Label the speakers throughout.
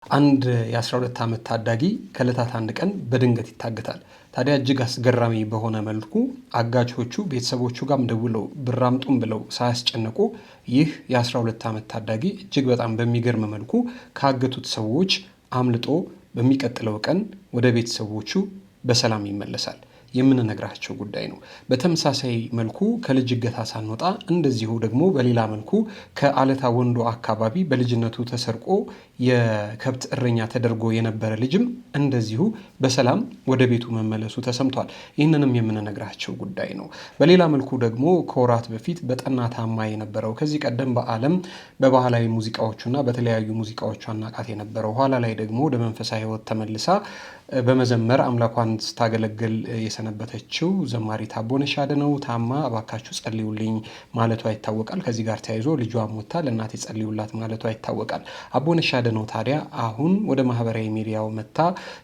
Speaker 1: አንድ የ12 ዓመት ታዳጊ ከለታት አንድ ቀን በድንገት ይታገታል። ታዲያ እጅግ አስገራሚ በሆነ መልኩ አጋቾቹ ቤተሰቦቹ ጋርም ደውለው ብር አምጡም ብለው ሳያስጨንቁ ይህ የ12 ዓመት ታዳጊ እጅግ በጣም በሚገርም መልኩ ካገቱት ሰዎች አምልጦ በሚቀጥለው ቀን ወደ ቤተሰቦቹ በሰላም ይመለሳል። የምንነግራቸው ጉዳይ ነው። በተመሳሳይ መልኩ ከልጅ እገታ ሳንወጣ እንደዚሁ ደግሞ በሌላ መልኩ ከአለታ ወንዶ አካባቢ በልጅነቱ ተሰርቆ የከብት እረኛ ተደርጎ የነበረ ልጅም እንደዚሁ በሰላም ወደ ቤቱ መመለሱ ተሰምቷል። ይህንንም የምንነግራቸው ጉዳይ ነው። በሌላ መልኩ ደግሞ ከወራት በፊት በጠና ታማ የነበረው ከዚህ ቀደም በዓለም በባህላዊ ሙዚቃዎቹና በተለያዩ ሙዚቃዎቿ አናቃት የነበረው ኋላ ላይ ደግሞ ወደ መንፈሳዊ ሕይወት ተመልሳ በመዘመር አምላኳን ስታገለግል የሰነበተችው ዘማሪት አቦነሽ አድነው ታማ እባካችሁ ጸልዩልኝ ማለቷ ይታወቃል። ከዚህ ጋር ተያይዞ ልጇ ሞታ ለእናቴ ጸልዩላት ማለቷ ይታወቃል። አቦነሽ አድነው ታዲያ አሁን ወደ ማህበራዊ ሚዲያው መታ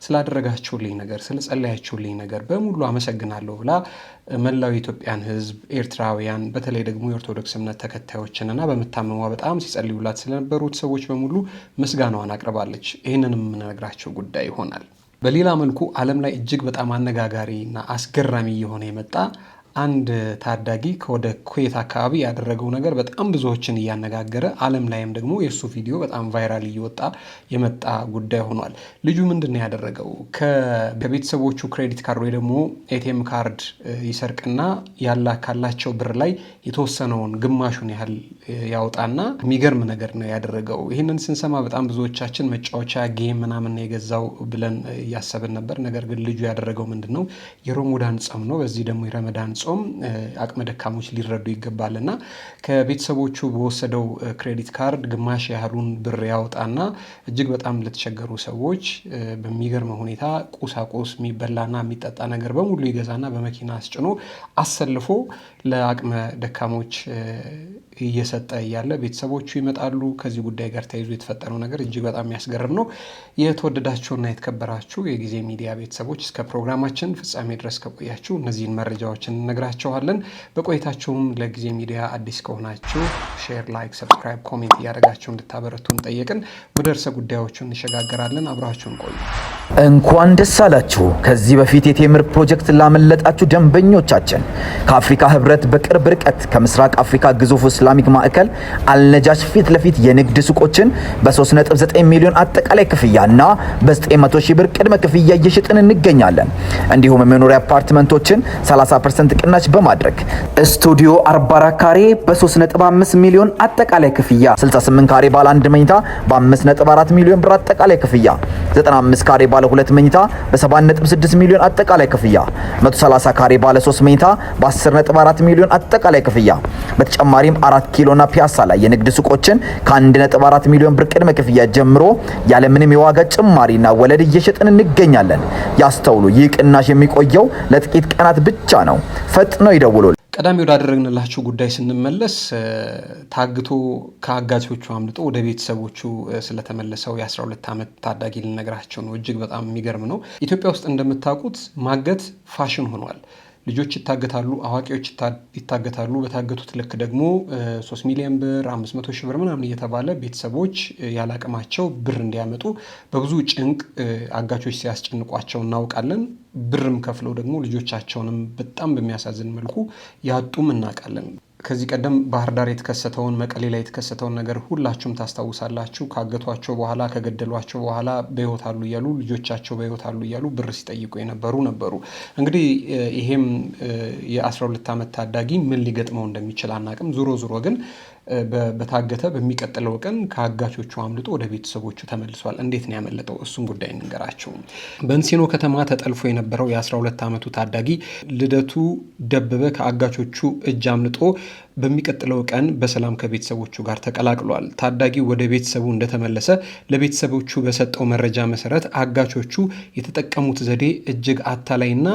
Speaker 1: ስላደረጋችሁልኝ ነገር ስለጸለያችሁልኝ ነገር በሙሉ አመሰግናለሁ ብላ መላው የኢትዮጵያን ሕዝብ ኤርትራውያን በተለይ ደግሞ የኦርቶዶክስ እምነት ተከታዮችንና በመታመሟ በጣም ሲጸልዩላት ስለነበሩት ሰዎች በሙሉ ምስጋናዋን አቅርባለች። ይህንንም የምንነግራቸው ጉዳይ ይሆናል። በሌላ መልኩ ዓለም ላይ እጅግ በጣም አነጋጋሪና አስገራሚ የሆነ የመጣ አንድ ታዳጊ ከወደ ኩዌት አካባቢ ያደረገው ነገር በጣም ብዙዎችን እያነጋገረ ዓለም ላይም ደግሞ የእሱ ቪዲዮ በጣም ቫይራል እየወጣ የመጣ ጉዳይ ሆኗል። ልጁ ምንድነው ያደረገው? ከቤተሰቦቹ ክሬዲት ካርድ ወይ ደግሞ ኤቲኤም ካርድ ይሰርቅና ካላቸው ብር ላይ የተወሰነውን ግማሹን ያህል ያወጣና የሚገርም ነገር ነው ያደረገው። ይህንን ስንሰማ በጣም ብዙዎቻችን መጫወቻ ጌም ምናምን የገዛው ብለን እያሰብን ነበር። ነገር ግን ልጁ ያደረገው ምንድነው የረመዳን ጾም ነው። በዚህ ደግሞ የረመዳን ጾም አቅመ ደካሞች ሊረዱ ይገባልና ከቤተሰቦቹ በወሰደው ክሬዲት ካርድ ግማሽ ያህሉን ብር ያወጣና እጅግ በጣም ለተቸገሩ ሰዎች በሚገርም ሁኔታ ቁሳቁስ የሚበላና የሚጠጣ ነገር በሙሉ ይገዛና በመኪና አስጭኖ አሰልፎ ለአቅመ ደካሞች እየሰጠ እያለ ቤተሰቦቹ ይመጣሉ። ከዚህ ጉዳይ ጋር ተያይዞ የተፈጠረው ነገር እጅግ በጣም የሚያስገርም ነው። የተወደዳችሁና የተከበራችሁ የጊዜ ሚዲያ ቤተሰቦች እስከ ፕሮግራማችን ፍጻሜ ድረስ ከቆያችሁ እነዚህን መረጃዎችን እነግራችኋለን። በቆይታችሁም ለጊዜ ሚዲያ አዲስ ከሆናችሁ ሼር፣ ላይክ፣ ሰብስክራይብ፣ ኮሜንት እያደረጋችሁ እንድታበረቱን ጠየቅን። ወደ ርዕሰ ጉዳዮቹ እንሸጋገራለን። አብራችሁን ቆዩ።
Speaker 2: እንኳን ደስ አላችሁ። ከዚህ በፊት የቴምር ፕሮጀክት ላመለጣችሁ ደንበኞቻችን ከአፍሪካ ህብረት በቅርብ ርቀት ከምስራቅ አፍሪካ ግዙፍ ኢስላሚክ ማዕከል አልነጃሽ ፊት ለፊት የንግድ ሱቆችን በ3.9 ሚሊዮን አጠቃላይ ክፍያና በ900 ሺህ ብር ቅድመ ክፍያ እየሸጥን እንገኛለን። እንዲሁም የመኖሪያ አፓርትመንቶችን 30% ቅናሽ በማድረግ ስቱዲዮ 44 ካሬ በ3.5 ሚሊዮን አጠቃላይ ክፍያ፣ 68 ካሬ ባለ 1 መኝታ በ5.4 ሚሊዮን ብር አጠቃላይ ክፍያ፣ 95 ካሬ ባለ 2 መኝታ በ7.6 ሚሊዮን አጠቃላይ ክፍያ፣ 130 ካሬ ባለ 3 መኝታ በ10.4 ሚሊዮን አጠቃላይ ክፍያ። በተጨማሪም 4 ኪሎና ፒያሳ ላይ የንግድ ሱቆችን ከ1.4 ሚሊዮን ብር ቅድመ ክፍያ ጀምሮ ያለምንም የዋጋ ጭማሪና ወለድ እየሸጥን እንገኛለን። ያስተውሉ፣ ይህ ቅናሽ የሚቆየው ለጥቂት ቀናት ብቻ ነው። ፈጥነው ይደውሉ።
Speaker 1: ቀዳሚ ወዳደረግንላችሁ ጉዳይ ስንመለስ ታግቶ ከአጋቾቹ አምልጦ ወደ ቤተሰቦቹ ስለተመለሰው የ12 ዓመት ታዳጊ ልነግራቸው ነው። እጅግ በጣም የሚገርም ነው። ኢትዮጵያ ውስጥ እንደምታውቁት ማገት ፋሽን ሆኗል። ልጆች ይታገታሉ፣ አዋቂዎች ይታገታሉ። በታገቱት ልክ ደግሞ 3 ሚሊዮን ብር 500 ሺህ ብር ምናምን እየተባለ ቤተሰቦች ያላቅማቸው ብር እንዲያመጡ በብዙ ጭንቅ አጋቾች ሲያስጨንቋቸው እናውቃለን። ብርም ከፍለው ደግሞ ልጆቻቸውንም በጣም በሚያሳዝን መልኩ ያጡም እናውቃለን። ከዚህ ቀደም ባህር ዳር የተከሰተውን መቀሌ ላይ የተከሰተውን ነገር ሁላችሁም ታስታውሳላችሁ። ካገቷቸው በኋላ ከገደሏቸው በኋላ በሕይወት አሉ እያሉ ልጆቻቸው በሕይወት አሉ እያሉ ብር ሲጠይቁ ነበሩ። እንግዲህ ይሄም የ12 ዓመት ታዳጊ ምን ሊገጥመው እንደሚችል አናቅም። ዞሮ ግን በታገተ በሚቀጥለው ቀን ከአጋቾቹ አምልጦ ወደ ቤተሰቦቹ ተመልሷል። እንዴት ነው ያመለጠው? እሱም ጉዳይ እንገራቸው። በእንሲኖ ከተማ ተጠልፎ የነበረው የ12 ዓመቱ ታዳጊ ልደቱ ደበበ ከአጋቾቹ እጅ አምልጦ በሚቀጥለው ቀን በሰላም ከቤተሰቦቹ ጋር ተቀላቅሏል። ታዳጊው ወደ ቤተሰቡ እንደተመለሰ ለቤተሰቦቹ በሰጠው መረጃ መሰረት አጋቾቹ የተጠቀሙት ዘዴ እጅግ አታላይና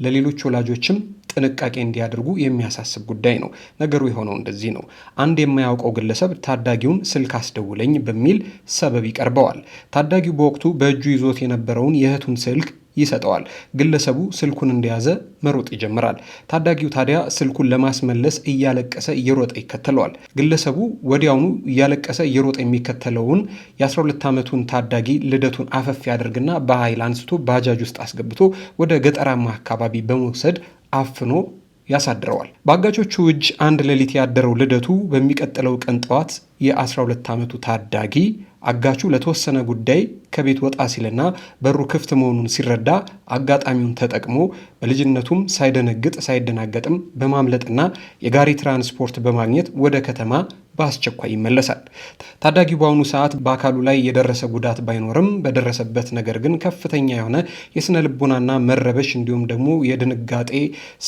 Speaker 1: ለሌሎች ወላጆችም ጥንቃቄ እንዲያደርጉ የሚያሳስብ ጉዳይ ነው። ነገሩ የሆነው እንደዚህ ነው። አንድ የማያውቀው ግለሰብ ታዳጊውን ስልክ አስደውለኝ በሚል ሰበብ ይቀርበዋል። ታዳጊው በወቅቱ በእጁ ይዞት የነበረውን የእህቱን ስልክ ይሰጠዋል። ግለሰቡ ስልኩን እንደያዘ መሮጥ ይጀምራል። ታዳጊው ታዲያ ስልኩን ለማስመለስ እያለቀሰ እየሮጠ ይከተለዋል። ግለሰቡ ወዲያውኑ እያለቀሰ እየሮጠ የሚከተለውን የ12 ዓመቱን ታዳጊ ልደቱን አፈፍ ያደርግና በኃይል አንስቶ ባጃጅ ውስጥ አስገብቶ ወደ ገጠራማ አካባቢ በመውሰድ አፍኖ ያሳድረዋል። በአጋቾቹ እጅ አንድ ሌሊት ያደረው ልደቱ በሚቀጥለው ቀን ጠዋት የ12 ዓመቱ ታዳጊ አጋቹ ለተወሰነ ጉዳይ ከቤት ወጣ ሲልና በሩ ክፍት መሆኑን ሲረዳ አጋጣሚውን ተጠቅሞ በልጅነቱም ሳይደነግጥ ሳይደናገጥም በማምለጥና የጋሪ ትራንስፖርት በማግኘት ወደ ከተማ በአስቸኳይ ይመለሳል። ታዳጊው በአሁኑ ሰዓት በአካሉ ላይ የደረሰ ጉዳት ባይኖርም በደረሰበት ነገር ግን ከፍተኛ የሆነ የስነ ልቦናና መረበሽ እንዲሁም ደግሞ የድንጋጤ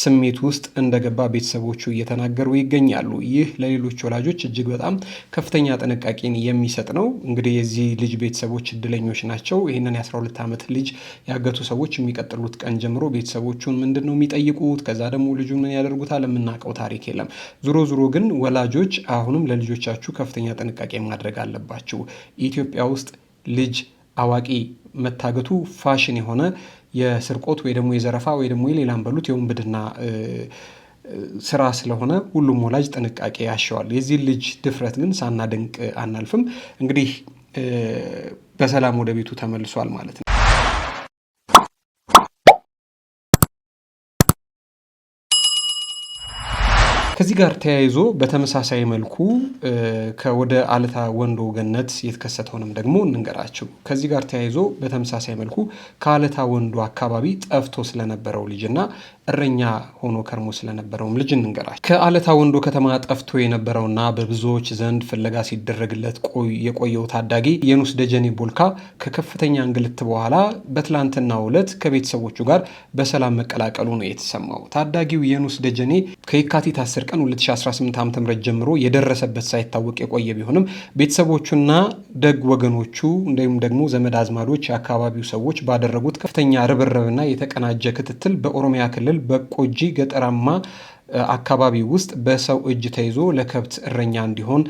Speaker 1: ስሜት ውስጥ እንደገባ ቤተሰቦቹ እየተናገሩ ይገኛሉ። ይህ ለሌሎች ወላጆች እጅግ በጣም ከፍተኛ ጥንቃቄን የሚሰጥ ነው። እንግዲህ የዚህ ልጅ ቤተሰቦች እድለኞች ናቸው። ይህንን የ12 ዓመት ልጅ ያገቱ ሰዎች የሚቀጥሉት ቀን ጀምሮ ቤተሰቦቹን ምንድን ነው የሚጠይቁት? ከዛ ደግሞ ልጁ ምን ያደርጉታል? የምናውቀው ታሪክ የለም። ዙሮ ግን ወላጆች አሁንም ለልጆቻችሁ ከፍተኛ ጥንቃቄ ማድረግ አለባችሁ። ኢትዮጵያ ውስጥ ልጅ አዋቂ መታገቱ ፋሽን የሆነ የስርቆት ወይ ደግሞ የዘረፋ ወይ ደግሞ የሌላም በሉት የውንብድና ስራ ስለሆነ ሁሉም ወላጅ ጥንቃቄ ያሻዋል። የዚህ ልጅ ድፍረት ግን ሳናደንቅ አናልፍም። እንግዲህ በሰላም ወደ ቤቱ ተመልሷል ማለት ነው። ከዚህ ጋር ተያይዞ በተመሳሳይ መልኩ ከወደ አለታ ወንዶ ገነት የተከሰተውንም ደግሞ እንንገራችሁ። ከዚህ ጋር ተያይዞ በተመሳሳይ መልኩ ከአለታ ወንዶ አካባቢ ጠፍቶ ስለነበረው ልጅና እረኛ ሆኖ ከርሞ ስለነበረውም ልጅ እንንገራችሁ። ከአለታ ወንዶ ከተማ ጠፍቶ የነበረውና በብዙዎች ዘንድ ፍለጋ ሲደረግለት የቆየው ታዳጊ የኑስ ደጀኔ ቦልካ ከከፍተኛ እንግልት በኋላ በትላንትናው ዕለት ከቤተሰቦቹ ጋር በሰላም መቀላቀሉ ነው የተሰማው። ታዳጊው የኑስ ደጀኔ ከየካቲት 10 ቀን 2018 ዓ.ም ጀምሮ የደረሰበት ሳይታወቅ የቆየ ቢሆንም ቤተሰቦቹና ደግ ወገኖቹ እንዲሁም ደግሞ ዘመድ አዝማዶች የአካባቢው ሰዎች ባደረጉት ከፍተኛ ርብርብና የተቀናጀ ክትትል በኦሮሚያ ክልል በቆጂ ገጠራማ አካባቢ ውስጥ በሰው እጅ ተይዞ ለከብት እረኛ እንዲሆን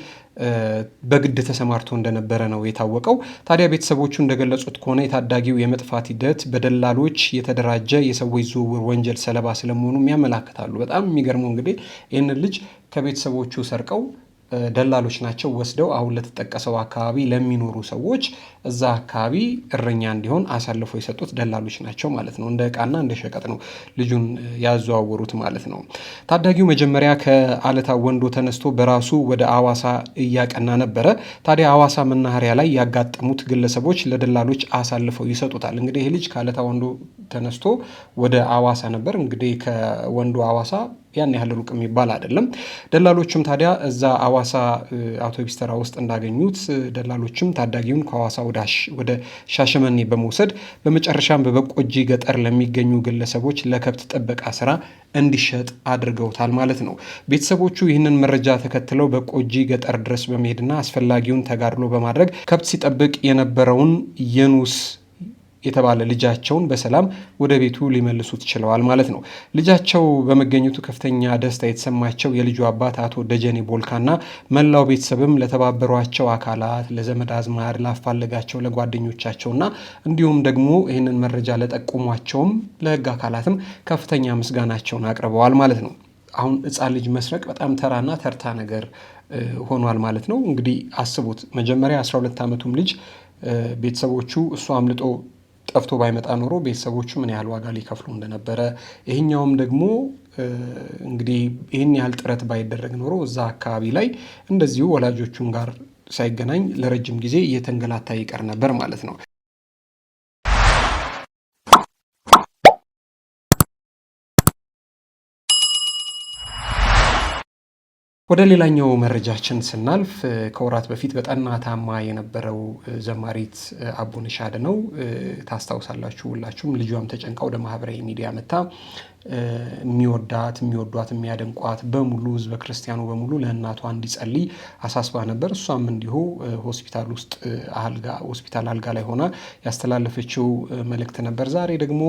Speaker 1: በግድ ተሰማርቶ እንደነበረ ነው የታወቀው። ታዲያ ቤተሰቦቹ እንደገለጹት ከሆነ የታዳጊው የመጥፋት ሂደት በደላሎች የተደራጀ የሰዎች ዝውውር ወንጀል ሰለባ ስለመሆኑ ያመላክታሉ። በጣም የሚገርመው እንግዲህ ይህንን ልጅ ከቤተሰቦቹ ሰርቀው ደላሎች ናቸው ወስደው አሁን ለተጠቀሰው አካባቢ ለሚኖሩ ሰዎች እዛ አካባቢ እረኛ እንዲሆን አሳልፎ የሰጡት ደላሎች ናቸው ማለት ነው። እንደ ዕቃና እንደ ሸቀጥ ነው ልጁን ያዘዋወሩት ማለት ነው። ታዳጊው መጀመሪያ ከአለታ ወንዶ ተነስቶ በራሱ ወደ አዋሳ እያቀና ነበረ። ታዲያ አዋሳ መናኸሪያ ላይ ያጋጠሙት ግለሰቦች ለደላሎች አሳልፈው ይሰጡታል። እንግዲህ ይህ ልጅ ከአለታ ወንዶ ተነስቶ ወደ አዋሳ ነበር። እንግዲህ ከወንዶ አዋሳ ያን ያህል ሩቅ የሚባል አይደለም። ደላሎችም ታዲያ እዛ አዋሳ አውቶቡስ ተራ ውስጥ እንዳገኙት ደላሎችም ታዳጊውን ከአዋሳ ወደ ሻሸመኔ በመውሰድ በመጨረሻም በበቆጂ ገጠር ለሚገኙ ግለሰቦች ለከብት ጥበቃ ስራ እንዲሸጥ አድርገውታል ማለት ነው። ቤተሰቦቹ ይህንን መረጃ ተከትለው በቆጂ ገጠር ድረስ በመሄድና አስፈላጊውን ተጋድሎ በማድረግ ከብት ሲጠብቅ የነበረውን የኑስ የተባለ ልጃቸውን በሰላም ወደ ቤቱ ሊመልሱት ችለዋል ማለት ነው። ልጃቸው በመገኘቱ ከፍተኛ ደስታ የተሰማቸው የልጁ አባት አቶ ደጀኔ ቦልካና መላው ቤተሰብም ለተባበሯቸው አካላት፣ ለዘመድ አዝማድ፣ ላፋለጋቸው ለጓደኞቻቸውና እንዲሁም ደግሞ ይህንን መረጃ ለጠቁሟቸውም ለሕግ አካላትም ከፍተኛ ምስጋናቸውን አቅርበዋል ማለት ነው። አሁን ሕፃን ልጅ መስረቅ በጣም ተራና ተርታ ነገር ሆኗል ማለት ነው። እንግዲህ አስቡት፣ መጀመሪያ 12 ዓመቱም ልጅ ቤተሰቦቹ እሱ አምልጦ ጠፍቶ ባይመጣ ኖሮ ቤተሰቦቹ ምን ያህል ዋጋ ሊከፍሉ እንደነበረ፣ ይህኛውም ደግሞ እንግዲህ ይህን ያህል ጥረት ባይደረግ ኖሮ እዛ አካባቢ ላይ እንደዚሁ ወላጆቹን ጋር ሳይገናኝ ለረጅም ጊዜ እየተንገላታ ይቀር ነበር ማለት ነው። ወደ ሌላኛው መረጃችን ስናልፍ ከወራት በፊት በጠና ታማ የነበረው ዘማሪት አቦነሽ አድነው ታስታውሳላችሁ ሁላችሁም። ልጇም ተጨንቃ ወደ ማህበራዊ ሚዲያ መታ የሚወዷት የሚያደንቋት በሙሉ ህዝበ ክርስቲያኑ በሙሉ ለእናቷ እንዲጸልይ አሳስባ ነበር። እሷም እንዲሁ ሆስፒታል አልጋ ላይ ሆና ያስተላለፈችው መልእክት ነበር። ዛሬ ደግሞ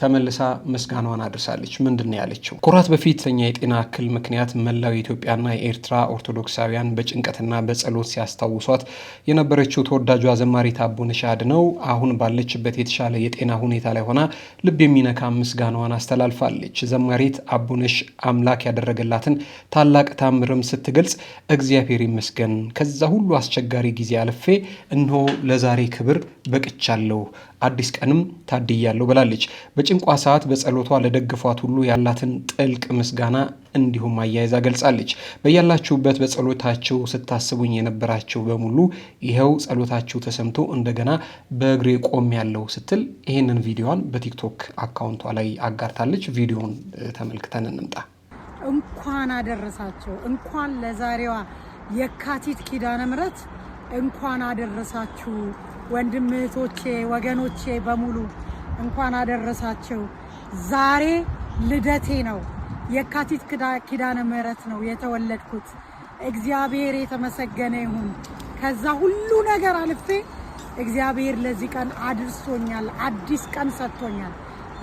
Speaker 1: ተመልሳ ምስጋናዋን አድርሳለች። ምንድን ነው ያለችው? ከወራት በፊት የጤና እክል ምክንያት መላው የኢትዮጵያና የኤርትራ ኦርቶዶክሳውያን በጭንቀትና በጸሎት ሲያስታውሷት የነበረችው ተወዳጇ ዘማሪት አቦነሽ አድነው አሁን ባለችበት የተሻለ የጤና ሁኔታ ላይ ሆና ልብ የሚነካ ምስጋናዋን አስተላልፋለች። ዘማሪት አቦነሽ አምላክ ያደረገላትን ታላቅ ታምርም ስትገልጽ እግዚአብሔር ይመስገን፣ ከዛ ሁሉ አስቸጋሪ ጊዜ አልፌ እነሆ ለዛሬ ክብር በቅቻለሁ፣ አዲስ ቀንም ታድያለሁ ብላለች። በጭንቋ ሰዓት በጸሎቷ ለደገፏት ሁሉ ያላትን ጥልቅ ምስጋና እንዲሁም አያይዛ ገልጻለች። በያላችሁበት በጸሎታችሁ ስታስቡኝ የነበራችሁ በሙሉ ይኸው ጸሎታችሁ ተሰምቶ እንደገና በእግሬ ቆም ያለው ስትል ይህንን ቪዲዮዋን በቲክቶክ አካውንቷ ላይ አጋርታለች። ቪዲዮውን ተመልክተን እንምጣ።
Speaker 3: እንኳን አደረሳችሁ። እንኳን ለዛሬዋ የካቲት ኪዳነ ምሕረት እንኳን አደረሳችሁ። ወንድም እህቶቼ፣ ወገኖቼ በሙሉ እንኳን አደረሳችሁ። ዛሬ ልደቴ ነው። የካቲት ኪዳነ ምሕረት ነው የተወለድኩት። እግዚአብሔር የተመሰገነ ይሁን። ከዛ ሁሉ ነገር አልፌ እግዚአብሔር ለዚህ ቀን አድርሶኛል። አዲስ ቀን ሰጥቶኛል።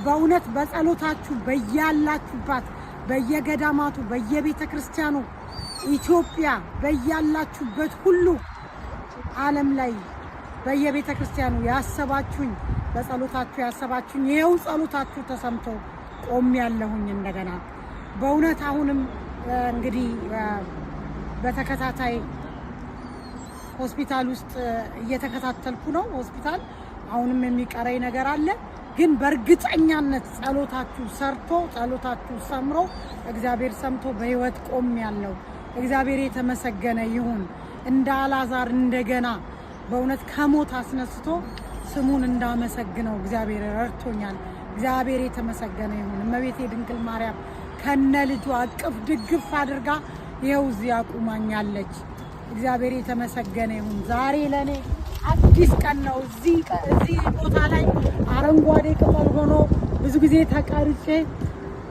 Speaker 3: በእውነት በጸሎታችሁ በያላችሁባት በየገዳማቱ በየቤተ ክርስቲያኑ ኢትዮጵያ በያላችሁበት ሁሉ ዓለም ላይ በየቤተ ክርስቲያኑ ያሰባችሁኝ በጸሎታችሁ ያሰባችሁኝ ይኸው ጸሎታችሁ ተሰምቶ ቆም ያለሁኝ እንደገና በእውነት አሁንም እንግዲህ በተከታታይ ሆስፒታል ውስጥ እየተከታተልኩ ነው። ሆስፒታል አሁንም የሚቀረኝ ነገር አለ። ግን በእርግጠኛነት ጸሎታችሁ ሰርቶ ጸሎታችሁ ሰምሮ እግዚአብሔር ሰምቶ በህይወት ቆም ያለው እግዚአብሔር የተመሰገነ ይሁን። እንደ አልዓዛር እንደገና በእውነት ከሞት አስነስቶ ስሙን እንዳመሰግነው እግዚአብሔር ረድቶኛል። እግዚአብሔር የተመሰገነ ይሁን። እመቤቴ ድንግል ማርያም ከነ ልጇ አቅፍ ድግፍ አድርጋ ይኸው እዚህ አቁማኛለች። እግዚአብሔር የተመሰገነ ይሁን። ዛሬ ለኔ አዲስ ቀን ነው። እዚህ ቦታ ላይ አረንጓዴ ቅጠል ሆኖ ብዙ ጊዜ ተቀርጬ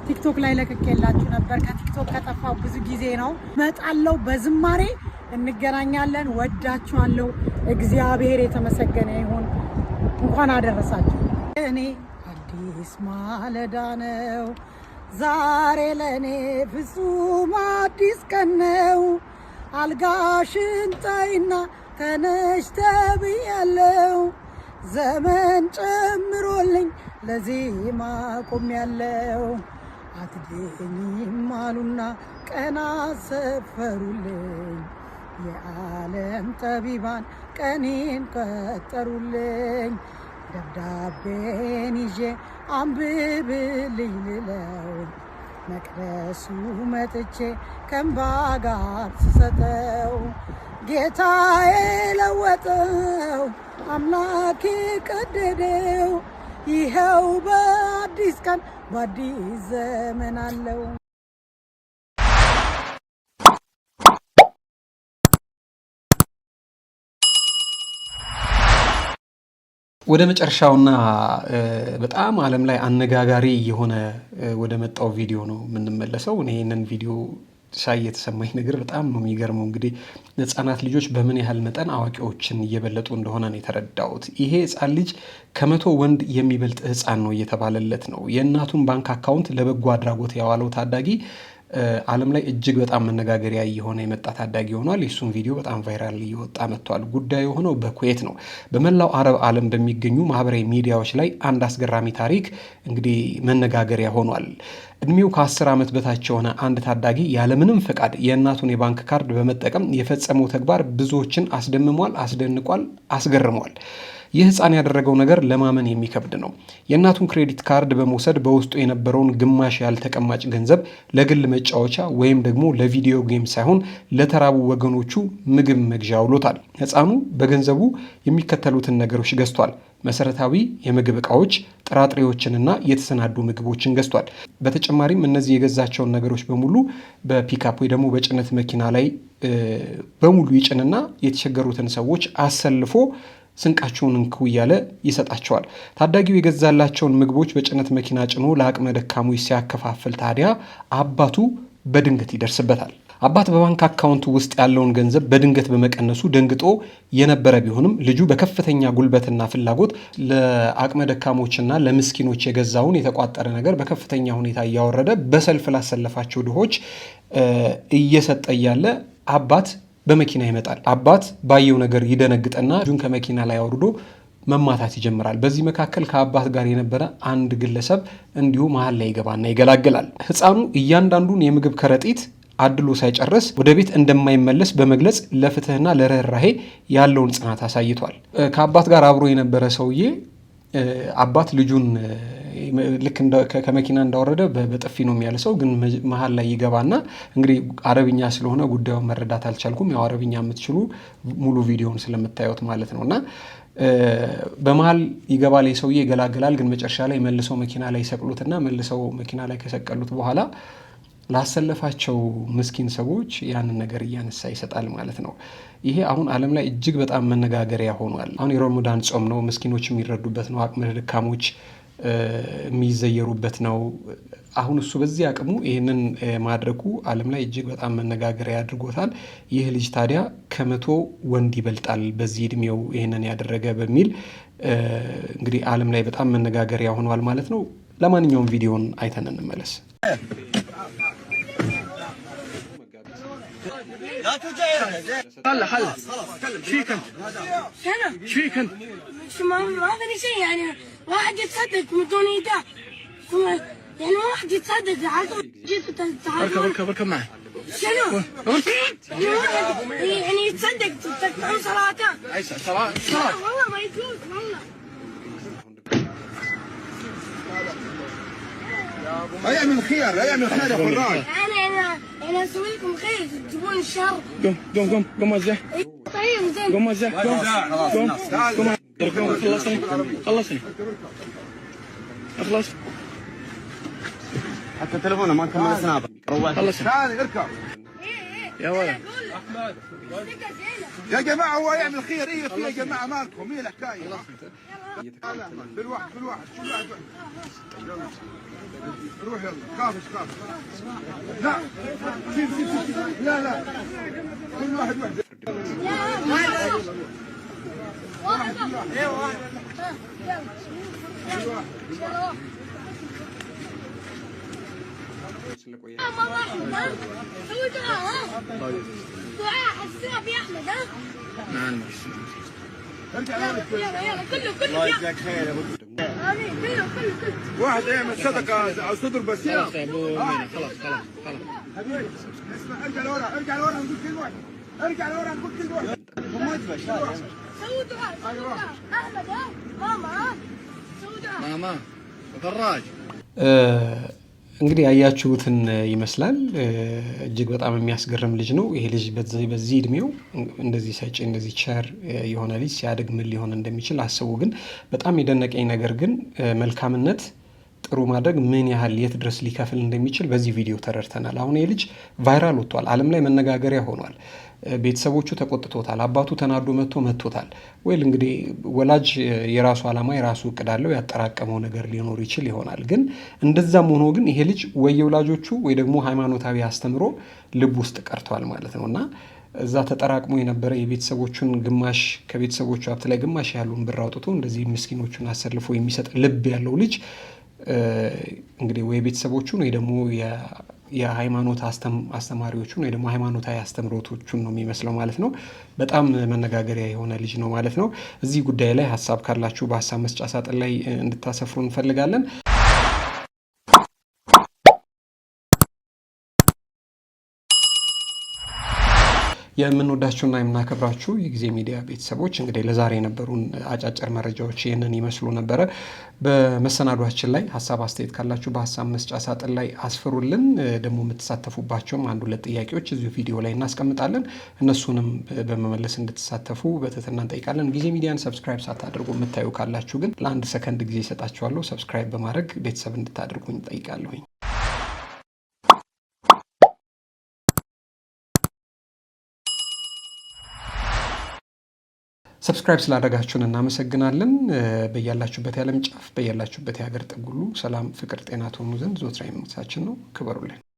Speaker 3: ቲክቶክ ላይ ለቅቄላችሁ ነበር። ከቲክቶክ ከጠፋው ብዙ ጊዜ ነው። እመጣለሁ፣ በዝማሬ እንገናኛለን። ወዳችኋለሁ። እግዚአብሔር የተመሰገነ ይሁን። እንኳን አደረሳችሁ። እኔ አዲስ ማለዳ ነው ዛሬ ለኔ ፍጹም አዲስ ቀን ነው። አልጋሽን ጣይና ተነሽ ተብያለሁ። ዘመን ጨምሮልኝ ለዜማ ቆሜያለሁ። አትገኝም አሉና ቀና ሰፈሩልኝ። የዓለም ጠቢባን ቀኔን ቀጠሩልኝ። ደብዳቤን ይዤ አንብብልኝ ልለው መቅደሱ መጥቼ ከእንባ ጋር ስሰጠው ጌታዬ ለወጠው አምላኬ ቀደደው። ይኸው በአዲስ ቀን በአዲስ ዘመን አለው።
Speaker 1: ወደ መጨረሻውና በጣም ዓለም ላይ አነጋጋሪ የሆነ ወደ መጣው ቪዲዮ ነው የምንመለሰው። እኔ ይሄንን ቪዲዮ ሳይ የተሰማኝ ነገር በጣም ነው የሚገርመው። እንግዲህ ህጻናት ልጆች በምን ያህል መጠን አዋቂዎችን እየበለጡ እንደሆነ ነው የተረዳሁት። ይሄ ህጻን ልጅ ከመቶ ወንድ የሚበልጥ ህጻን ነው እየተባለለት ነው። የእናቱን ባንክ አካውንት ለበጎ አድራጎት ያዋለው ታዳጊ ዓለም ላይ እጅግ በጣም መነጋገሪያ የሆነ የመጣ ታዳጊ ሆኗል። የሱን ቪዲዮ በጣም ቫይራል እየወጣ መጥቷል። ጉዳዩ የሆነው በኩዌት ነው። በመላው አረብ ዓለም በሚገኙ ማህበራዊ ሚዲያዎች ላይ አንድ አስገራሚ ታሪክ እንግዲህ መነጋገሪያ ሆኗል። እድሜው ከ10 ዓመት በታች የሆነ አንድ ታዳጊ ያለምንም ፈቃድ የእናቱን የባንክ ካርድ በመጠቀም የፈጸመው ተግባር ብዙዎችን አስደምሟል፣ አስደንቋል፣ አስገርሟል። ይህ ህፃን ያደረገው ነገር ለማመን የሚከብድ ነው። የእናቱን ክሬዲት ካርድ በመውሰድ በውስጡ የነበረውን ግማሽ ያህል ተቀማጭ ገንዘብ ለግል መጫወቻ ወይም ደግሞ ለቪዲዮ ጌም ሳይሆን ለተራቡ ወገኖቹ ምግብ መግዣ አውሎታል። ህፃኑ በገንዘቡ የሚከተሉትን ነገሮች ገዝቷል። መሰረታዊ የምግብ ዕቃዎች፣ ጥራጥሬዎችንና የተሰናዱ ምግቦችን ገዝቷል። በተጨማሪም እነዚህ የገዛቸውን ነገሮች በሙሉ በፒካፕ ወይ ደግሞ በጭነት መኪና ላይ በሙሉ ይጭንና የተቸገሩትን ሰዎች አሰልፎ ስንቃቸውን እንኩ እያለ ይሰጣቸዋል። ታዳጊው የገዛላቸውን ምግቦች በጭነት መኪና ጭኖ ለአቅመ ደካሞች ሲያከፋፍል ታዲያ አባቱ በድንገት ይደርስበታል። አባት በባንክ አካውንቱ ውስጥ ያለውን ገንዘብ በድንገት በመቀነሱ ደንግጦ የነበረ ቢሆንም ልጁ በከፍተኛ ጉልበትና ፍላጎት ለአቅመ ደካሞችና ለምስኪኖች የገዛውን የተቋጠረ ነገር በከፍተኛ ሁኔታ እያወረደ በሰልፍ ላሰለፋቸው ድሆች እየሰጠ እያለ አባት በመኪና ይመጣል። አባት ባየው ነገር ይደነግጠና ልጁን ከመኪና ላይ አውርዶ መማታት ይጀምራል። በዚህ መካከል ከአባት ጋር የነበረ አንድ ግለሰብ እንዲሁ መሀል ላይ ይገባና ይገላግላል። ሕፃኑ እያንዳንዱን የምግብ ከረጢት አድሎ ሳይጨርስ ወደ ቤት እንደማይመለስ በመግለጽ ለፍትህና ለርህራሄ ያለውን ጽናት አሳይቷል። ከአባት ጋር አብሮ የነበረ ሰውዬ አባት ልጁን ልክ ከመኪና እንዳወረደ በጥፊ ነው የሚያልሰው። ግን መሀል ላይ ይገባና እንግዲህ አረብኛ ስለሆነ ጉዳዩን መረዳት አልቻልኩም። ያው አረብኛ የምትችሉ ሙሉ ቪዲዮውን ስለምታዩት ማለት ነውና በመሀል ይገባል፣ ሰውዬ ይገላገላል። ግን መጨረሻ ላይ መልሰው መኪና ላይ ይሰቅሉትና መልሰው መኪና ላይ ከሰቀሉት በኋላ ላሰለፋቸው ምስኪን ሰዎች ያንን ነገር እያነሳ ይሰጣል ማለት ነው። ይሄ አሁን ዓለም ላይ እጅግ በጣም መነጋገሪያ ሆኗል። አሁን የረመዳን ጾም ነው፣ ምስኪኖች የሚረዱበት ነው፣ አቅመ ደካሞች የሚዘየሩበት ነው። አሁን እሱ በዚህ አቅሙ ይህንን ማድረጉ ዓለም ላይ እጅግ በጣም መነጋገሪያ አድርጎታል። ይህ ልጅ ታዲያ ከመቶ ወንድ ይበልጣል በዚህ እድሜው ይህንን ያደረገ በሚል እንግዲህ ዓለም ላይ በጣም መነጋገሪያ ሆኗል ማለት ነው። ለማንኛውም ቪዲዮን አይተን እንመለስ።
Speaker 4: لا تجاهر حل فيك انت فيك انت
Speaker 5: ما ادري شيء يعني واحد يتصدق من دون ايداع يعني واحد يتصدق على طول جيت
Speaker 4: اركب معي
Speaker 5: شنو؟ يعني يتصدق تقطعون صلاتان
Speaker 4: اي صلاه
Speaker 5: والله ما يجوز والله
Speaker 4: يعمل خير يعمل خير يا فراج
Speaker 5: انا اسوي لكم خير تجيبون الشر
Speaker 4: قوم وزع
Speaker 5: طيب زين
Speaker 4: قوم وزع قوم خلصني اخلص حتى تليفونه ما كمل سناب خلصني تعال اركب يا ولد يا جماعه هو يعمل خير ايه في يا جماعه مالكم ايه الحكايه بالواحد كل واحد روح يلا كافش لا لا كل واحد وحده
Speaker 5: سوي دعاء دعاء حسنا في احمد ها
Speaker 4: نعم
Speaker 5: يلا كله
Speaker 4: الله يجزاك خير يا ابو
Speaker 5: امين كله
Speaker 4: واحد يعمل صدقه على صدر بس خلاص يا ابو خلاص حبيبي اسمع ارجع لورا نقول كل واحد ارجع لورا نقول كل واحد
Speaker 5: سوي دعاء احمد ها ماما ها سوي دعاء
Speaker 4: ماما فراج
Speaker 1: እንግዲህ ያያችሁትን ይመስላል። እጅግ በጣም የሚያስገርም ልጅ ነው ይሄ ልጅ። በዚህ እድሜው እንደዚህ ሰጪ እንደዚህ ቸር የሆነ ልጅ ሲያድግ ምን ሊሆን እንደሚችል አስቡ። ግን በጣም የደነቀኝ ነገር ግን መልካምነት ጥሩ ማድረግ ምን ያህል የት ድረስ ሊከፍል እንደሚችል በዚህ ቪዲዮ ተረድተናል። አሁን ይሄ ልጅ ቫይራል ወጥቷል፣ ዓለም ላይ መነጋገሪያ ሆኗል። ቤተሰቦቹ ተቆጥቶታል፣ አባቱ ተናዶ መጥቶታል። ወይል እንግዲህ ወላጅ የራሱ ዓላማ የራሱ እቅድ አለው፣ ያጠራቀመው ነገር ሊኖር ይችል ይሆናል። ግን እንደዛም ሆኖ ግን ይሄ ልጅ ወይ የወላጆቹ ወይ ደግሞ ሃይማኖታዊ አስተምሮ ልብ ውስጥ ቀርቷል ማለት ነውና እዛ ተጠራቅሞ የነበረ የቤተሰቦቹን ግማሽ ከቤተሰቦቹ ሀብት ላይ ግማሽ ያሉን ብር አውጥቶ እንደዚህ ምስኪኖቹን አሰልፎ የሚሰጥ ልብ ያለው ልጅ እንግዲህ ወይ ቤተሰቦቹን ወይ ደግሞ የሃይማኖት አስተማሪዎቹን ወይ ደግሞ ሃይማኖታዊ አስተምሮቶቹን ነው የሚመስለው ማለት ነው። በጣም መነጋገሪያ የሆነ ልጅ ነው ማለት ነው። እዚህ ጉዳይ ላይ ሀሳብ ካላችሁ በሀሳብ መስጫ ሳጥን ላይ እንድታሰፍሩ እንፈልጋለን። የምንወዳችሁና የምናከብራችሁ የጊዜ ሚዲያ ቤተሰቦች እንግዲህ ለዛሬ የነበሩን አጫጭር መረጃዎች ይህንን ይመስሉ ነበረ። በመሰናዷችን ላይ ሀሳብ አስተያየት ካላችሁ በሀሳብ መስጫ ሳጥን ላይ አስፍሩልን። ደግሞ የምትሳተፉባቸውም አንድ ሁለት ጥያቄዎች እዚሁ ቪዲዮ ላይ እናስቀምጣለን። እነሱንም በመመለስ እንድትሳተፉ በትህትና እንጠይቃለን። ጊዜ ሚዲያን ሰብስክራይብ ሳታደርጉ የምታዩ ካላችሁ ግን ለአንድ ሰከንድ ጊዜ ይሰጣችኋለሁ። ሰብስክራይብ በማድረግ ቤተሰብ እንድታደርጉኝ እንጠይቃለሁኝ። ሰብስክራይብ ስላደረጋችሁን እናመሰግናለን። በያላችሁበት የዓለም ጫፍ በያላችሁበት የሀገር ጥግ ሁሉ ሰላም፣ ፍቅር፣ ጤና ትሆኑ ዘንድ ዞትራ ምኞታችን ነው። ክበሩልን።